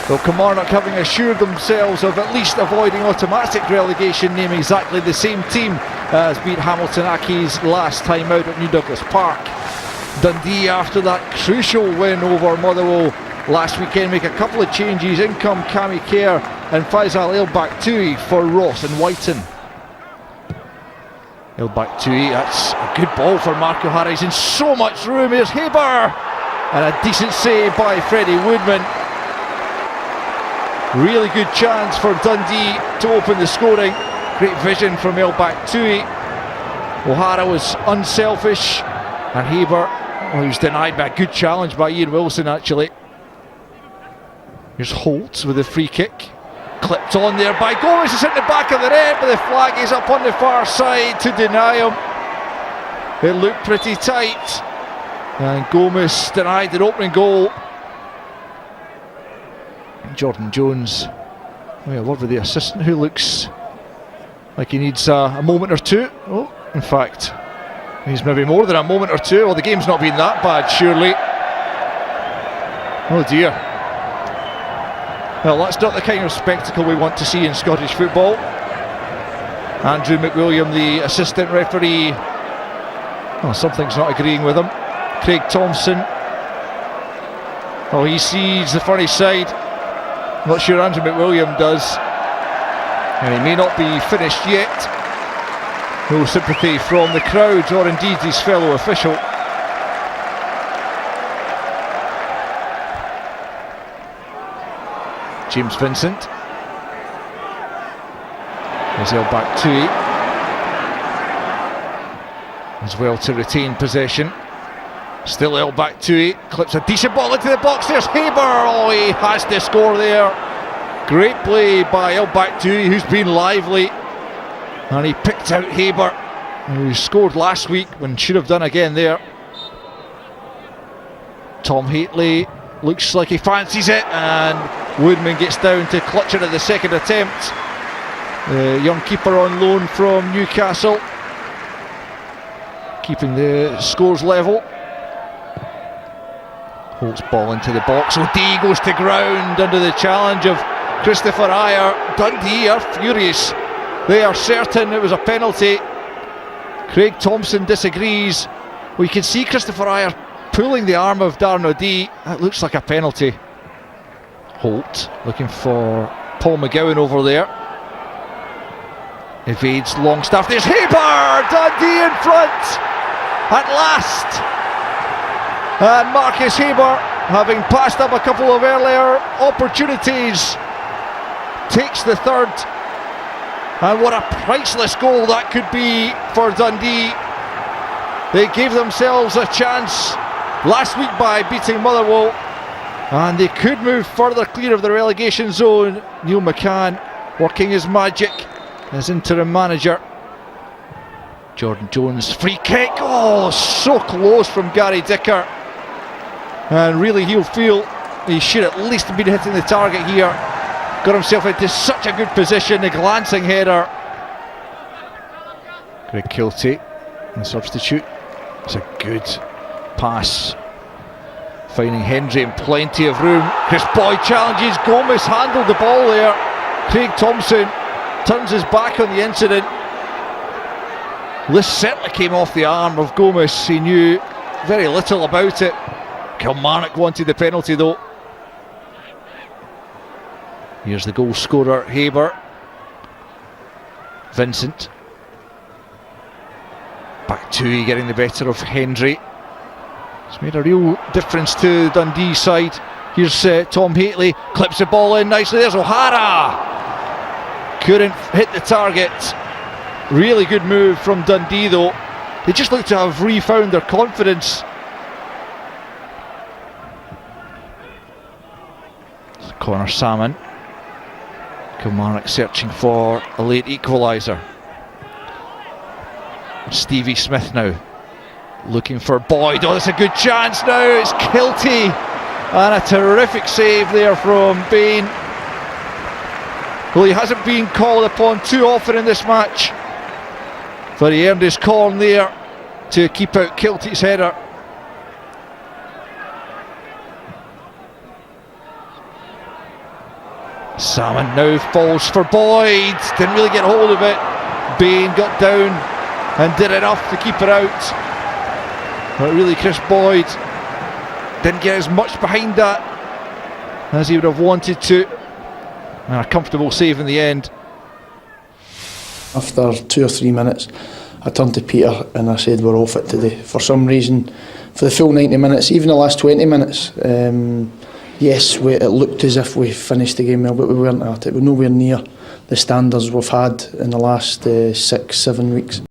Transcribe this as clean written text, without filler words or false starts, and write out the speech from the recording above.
Well, Kilmarnock, having assured themselves of at least avoiding automatic relegation, name exactly the same team as beat Hamilton Accies last time out at New Douglas Park. Dundee, after that crucial win over Motherwell last weekend, make a couple of changes. In come Cammy Kerr and Faisal El Baktui for Ross and Whiten. El Baktui, that's a good ball for Mark O'Hara. He's in so much room. Here's Haber, and a decent save by Freddie Woodman. Really good chance for Dundee to open the scoring. Great vision from El Baktui. O'Hara was unselfish, and Haber, well, he was denied by a good challenge by Ian Wilson actually. Here's Holt with a free kick. Clipped on there by Gomez. It's in the back of the net, but the flag is up on the far side to deny him. It looked pretty tight, and Gomez denied an opening goal. Jordan Jones, oh yeah, lovely, the assistant, who looks like he needs a moment or two. Oh, in fact, he's maybe more than a moment or two. Well, the game's not been that bad, surely. Oh dear. Well, that's not the kind of spectacle we want to see in Scottish football. Andrew McWilliam, the assistant referee, oh, something's not agreeing with him. Craig Thompson, oh, he sees the funny side. Not sure Andrew McWilliam does, and he may not be finished yet. No sympathy from the crowd or indeed his fellow official. James Vincent. There's El Baktui as well to retain possession. Still El Baktui, clips a decent ball into the box. There's Haber. Oh, he has to score there. Great play by El Baktui, who's been lively, and he picked out Haber, who scored last week when should have done again there. Tom Haitley looks like he fancies it, and Woodman gets down to clutch it at the second attempt. The young keeper on loan from Newcastle, keeping the scores level. Holt's ball into the box. O'D goes to ground under the challenge of Christopher Ajer. Dundee are furious. They are certain it was a penalty. Craig Thompson disagrees. We can see Christopher Ajer pulling the arm of Darren O'D. That looks like a penalty. Holt looking for Paul McGowan over there. Evades Longstaff. There's Haber! Dundee in front at last. And Marcus Haber, having passed up a couple of earlier opportunities, takes the third. And what a priceless goal that could be for Dundee. They gave themselves a chance last week by beating Motherwell, and they could move further clear of the relegation zone. Neil McCann working his magic as interim manager. Jordan Jones, free kick. Oh, so close from Gary Dicker. And really he'll feel he should at least have been hitting the target here. Got himself into such a good position, a glancing header. Greg Kiltie, the substitute. It's a good pass, finding Hendrie in plenty of room. Chris Boyd challenges, Gomez handled the ball there. Craig Thompson turns his back on the incident. This certainly came off the arm of Gomez. He knew very little about it. Kilmarnock wanted the penalty though. Here's the goal scorer, Haber. Vincent. Baktui getting the better of Hendrie. It's made a real difference to Dundee's side. Here's Tom Haitley, clips the ball in nicely. There's O'Hara. Couldn't hit the target. Really good move from Dundee though. They just look to have refound their confidence. Corner Sammon. Kilmarnock searching for a late equaliser. Stevie Smith now looking for Boyd. Oh, that's a good chance now. It's Kiltie, and a terrific save there from Bain. Well, he hasn't been called upon too often in this match, but he earned his corn there to keep out Kiltie's header. Sammon now falls for Boyd, didn't really get hold of it. Bain got down and did enough to keep it out. But really Chris Boyd didn't get as much behind that as he would have wanted to. And a comfortable save in the end. After 2 or 3 minutes, I turned to Peter and I said, we're off it today. For some reason, for the full 90 minutes, even the last 20 minutes, yes, it looked as if we finished the game well, but we weren't at it. We're nowhere near the standards we've had in the last 6-7 weeks.